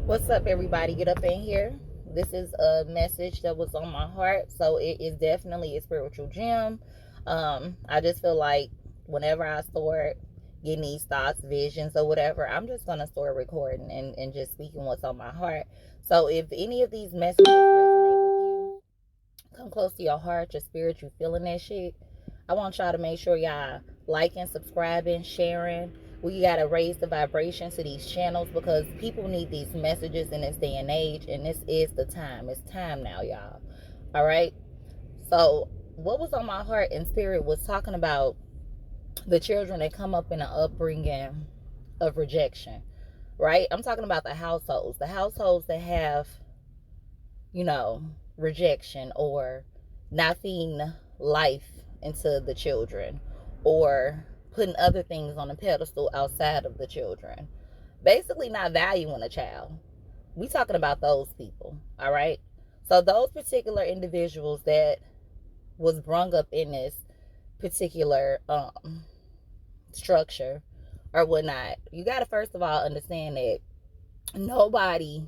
What's up, everybody? Get up in here. This is a message that was on my heart, so it is definitely a spiritual gem. I just feel like whenever I start getting these thoughts, visions, or whatever, I'm just gonna start recording and just speaking what's on my heart. So if any of these messages resonate with you, come close to your heart, your spirit, you feeling that shit, I want y'all to make sure y'all liking, subscribing, sharing. We gotta raise the vibration to these channels because people need these messages in this day and age, and this is the time. It's time now, y'all. All right. So what was on my heart and spirit was talking about the children that come up in an upbringing of rejection. Right. I'm talking about the households that have, rejection or not feeding life into the children or putting other things on a pedestal outside of the children. Basically not valuing a child. We talking about those people, all right? So those particular individuals that was brung up in this particular structure or whatnot, you got to first of all understand that nobody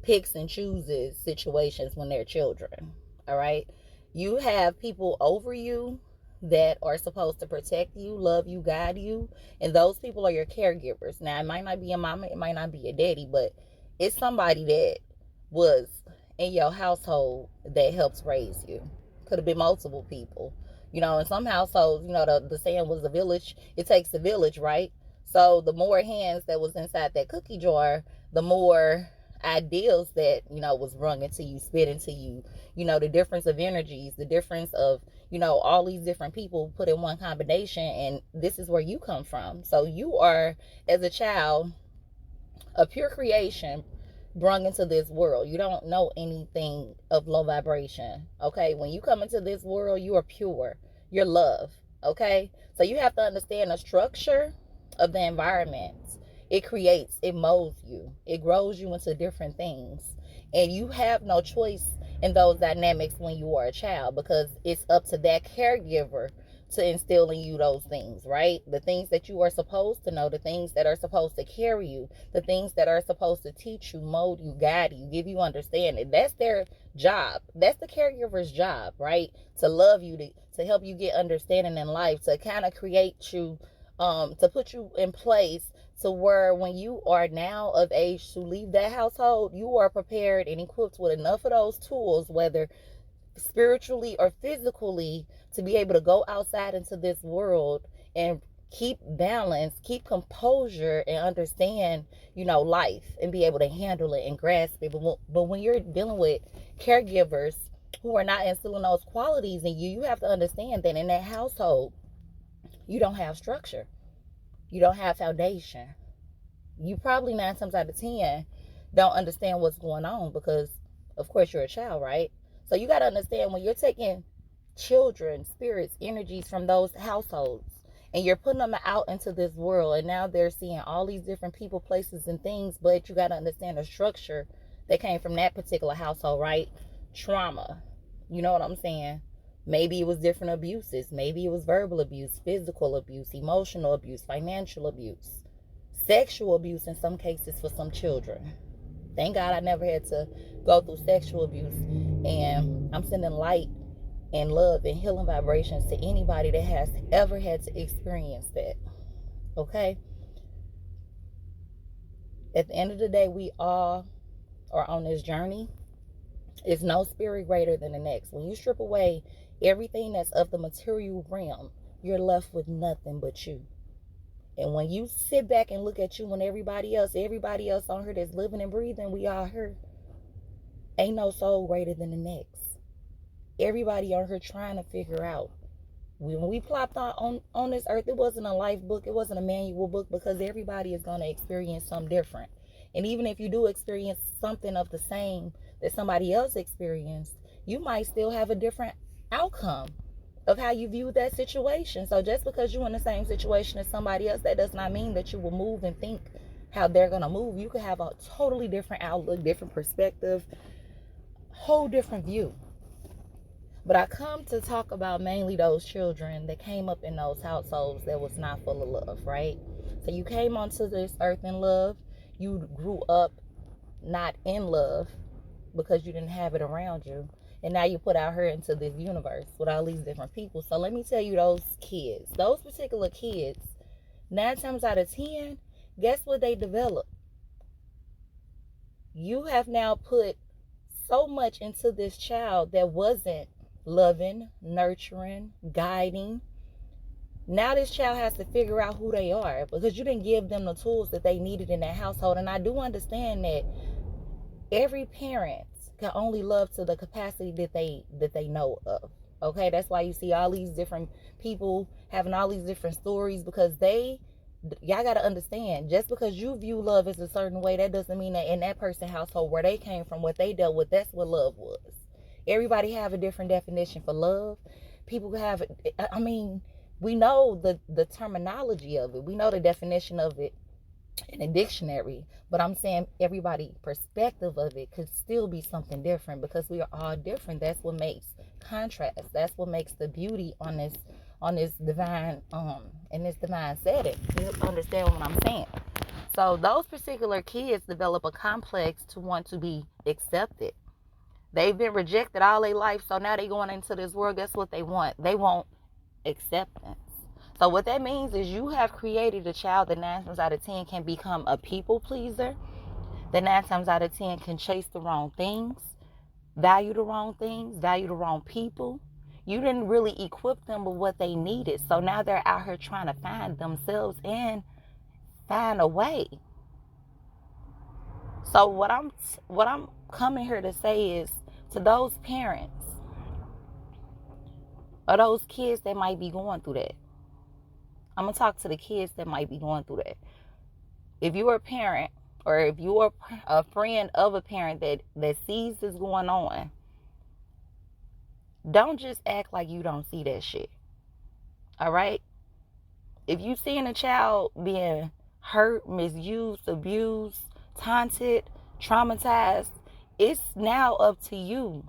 picks and chooses situations when they're children. All right. You have people over you that are supposed to protect you, love you, guide you, and those people are your caregivers. Now, it might not be a mama, it might not be a daddy, but it's somebody that was in your household that helps raise you. Could have been multiple people. In some households, the saying was a village. It takes a village, right? So the more hands that was inside that cookie jar, the more ideals that was rung into you, spit into you, the difference of energies, the difference of all these different people put in one combination, and this is where you come from. So you are, as a child, a pure creation brung into this world. You don't know anything of low vibration. Okay, when you come into this world, you are pure, you're love. Okay, so you have to understand the structure of the environment. It creates, it molds you, it grows you into different things, and you have no choice in those dynamics when you are a child, because it's up to that caregiver to instill in you those things, right? The things that you are supposed to know, the things that are supposed to carry you, the things that are supposed to teach you, mold you, guide you, give you understanding. That's their job. That's the caregiver's job, right? To love you, to help you get understanding in life, to kind of create you, to put you in place to where when you are now of age to leave that household, you are prepared and equipped with enough of those tools, whether spiritually or physically, to be able to go outside into this world and keep balance, keep composure, and understand, life, and be able to handle it and grasp it. But when you're dealing with caregivers who are not instilling those qualities in you, you have to understand that in that household, you don't have structure. You don't have foundation. You probably 9 times out of 10 don't understand what's going on because, of course, you're a child, right? So you got to understand when you're taking children, spirits, energies from those households, and you're putting them out into this world, and now they're seeing all these different people, places, and things, but you got to understand the structure that came from that particular household, right? Trauma. You know what I'm saying? Maybe it was different abuses. Maybe it was verbal abuse, physical abuse, emotional abuse, financial abuse, sexual abuse in some cases for some children. Thank God I never had to go through sexual abuse. And I'm sending light and love and healing vibrations to anybody that has ever had to experience that. Okay? At the end of the day, we all are on this journey. It's no spirit greater than the next. When you strip away everything that's of the material realm, you're left with nothing but you. And when you sit back and look at you and everybody else on here that's living and breathing, we all here, ain't no soul greater than the next. Everybody on here trying to figure out. When we plopped on this earth, it wasn't a life book, it wasn't a manual book, because everybody is going to experience something different. And even if you do experience something of the same that somebody else experienced, you might still have a different outcome of how you view that situation. So just because you're in the same situation as somebody else, that does not mean that you will move and think how they're going to move. You could have a totally different outlook, different perspective, whole different view. But I come to talk about mainly those children that came up in those households that was not full of love, right? So you came onto this earth in love. You grew up not in love because you didn't have it around you. And now you put out her into this universe with all these different people. So let me tell you, those kids, those particular kids, 9 times out of 10, guess what they develop? You have now put so much into this child that wasn't loving, nurturing, guiding. Now this child has to figure out who they are because you didn't give them the tools that they needed in that household. And I do understand that every parent can only love to the capacity that they know of. Okay, that's why you see all these different people having all these different stories, because y'all got to understand, just because you view love as a certain way, that doesn't mean that in that person's household, where they came from, what they dealt with, that's what love was. Everybody have a different definition for love. People have, I mean, we know the terminology of it. We know the definition of it in a dictionary, but I'm saying everybody's perspective of it could still be something different, because we are all different. That's what makes contrast. That's what makes the beauty on this divine in this divine setting. You understand what I'm saying? So those particular kids develop a complex to want to be accepted. They've been rejected all their life, so now they going into this world. Guess what they want? They want acceptance. So what that means is you have created a child that 9 times out of 10 can become a people pleaser, that 9 times out of 10 can chase the wrong things, value the wrong things, value the wrong people. You didn't really equip them with what they needed. So now they're out here trying to find themselves and find a way. So what I'm coming here to say is, to those parents or those kids that might be going through that, I'm going to talk to the kids that might be going through that. If you're a parent, or if you're a friend of a parent that sees this going on, don't just act like you don't see that shit. All right? If you seeing a child being hurt, misused, abused, taunted, traumatized, it's now up to you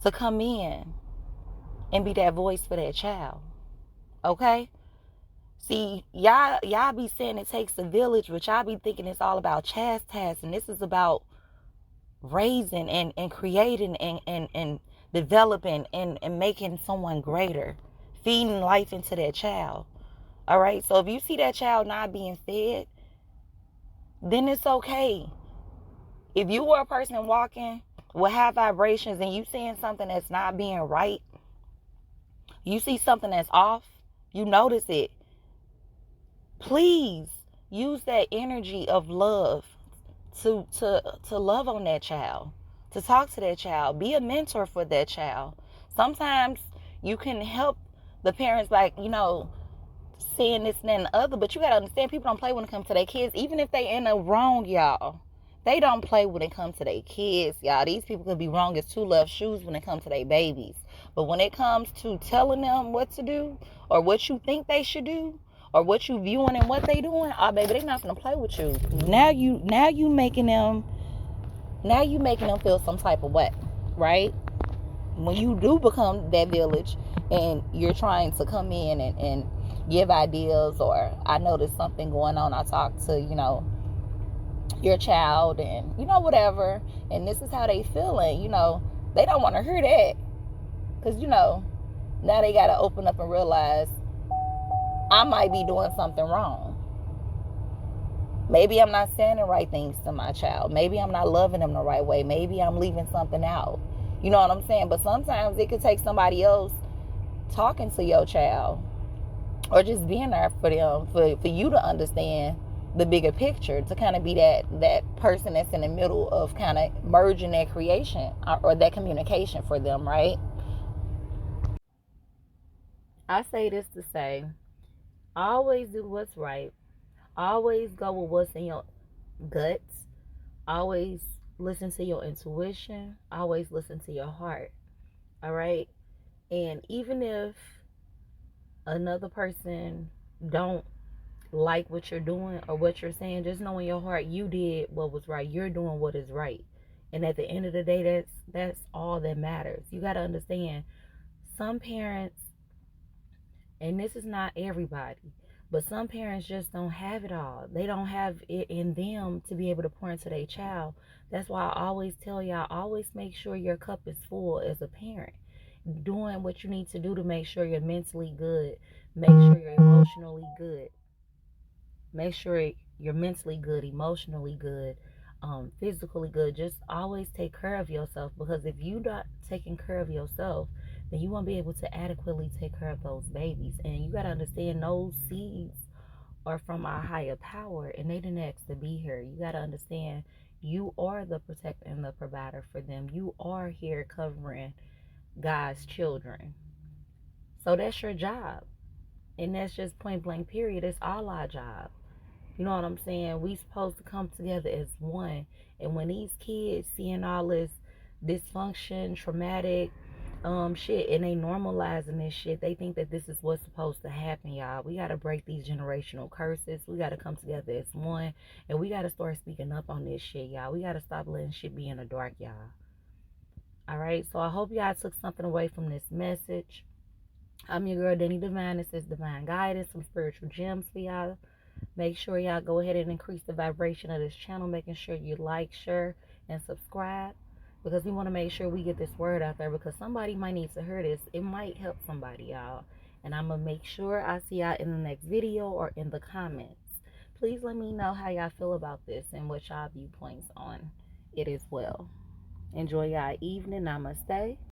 to come in and be that voice for that child. Okay? See, y'all be saying it takes a village, but y'all be thinking it's all about chastising. This is about raising and creating and developing and making someone greater, feeding life into that child. All right? So if you see that child not being fed, then it's okay. If you were a person walking with high vibrations and you seeing something that's not being right, you see something that's off, you notice it, please use that energy of love to love on that child, to talk to that child, be a mentor for that child. Sometimes you can help the parents, like, saying this and that and the other, but you gotta understand, people don't play when it comes to their kids. Even if they in the wrong, y'all, they don't play when it comes to their kids, y'all. These people could be wrong as two left shoes when it comes to their babies, but when it comes to telling them what to do, or what you think they should do, or what you viewing and what they doing, oh baby, they not gonna play with you. Now you making them feel some type of way, right? When you do become that village and you're trying to come in and give ideas, or I noticed something going on, I talked to your child and whatever, and this is how they feeling, they don't want to hear that, because now they got to open up and realize, I might be doing something wrong. Maybe I'm not saying the right things to my child. Maybe I'm not loving them the right way. Maybe I'm leaving something out. You know what I'm saying? But sometimes it could take somebody else talking to your child, or just being there for them, for you to understand the bigger picture, to kind of be that person that's in the middle of kind of merging that creation or that communication for them, right? I say this to say, always do what's right. Always go with what's in your guts. Always listen to your intuition. Always listen to your heart. All right? And even if another person don't like what you're doing or what you're saying, just know in your heart you did what was right. You're doing what is right. And at the end of the day, that's all that matters. You got to understand, some parents, and this is not everybody, But some parents just don't have it all. They don't have it in them to be able to pour into their child. That's why I always tell y'all, always make sure your cup is full as a parent. Doing what you need to do to make sure you're mentally good. Make sure you're emotionally good. Make sure you're mentally good, emotionally good, physically good. Just always take care of yourself, because if you're not taking care of yourself, then you won't be able to adequately take care of those babies. And you got to understand, those seeds are from our higher power, and they didn't ask to be here. You got to understand, you are the protector and the provider for them. You are here covering God's children. So that's your job. And that's just point blank, period. It's all our job. You know what I'm saying? We supposed to come together as one. And when these kids seeing all this dysfunction, traumatic shit, and they normalizing this shit, they think that this is what's supposed to happen, y'all. We gotta break these generational curses. We gotta come together as one, and we gotta start speaking up on this shit, y'all. We gotta stop letting shit be in the dark, y'all. All right. So I hope y'all took something away from this message. I'm your girl, Denny Divine. This is Divine Guidance, some spiritual gems for y'all. Make sure y'all go ahead and increase the vibration of this channel, making sure you like, share, and subscribe, because we want to make sure we get this word out there, because somebody might need to hear this. It might help somebody, y'all. And I'm going to make sure I see y'all in the next video or in the comments. Please let me know how y'all feel about this and what y'all viewpoints on it as well. Enjoy y'all evening. Namaste.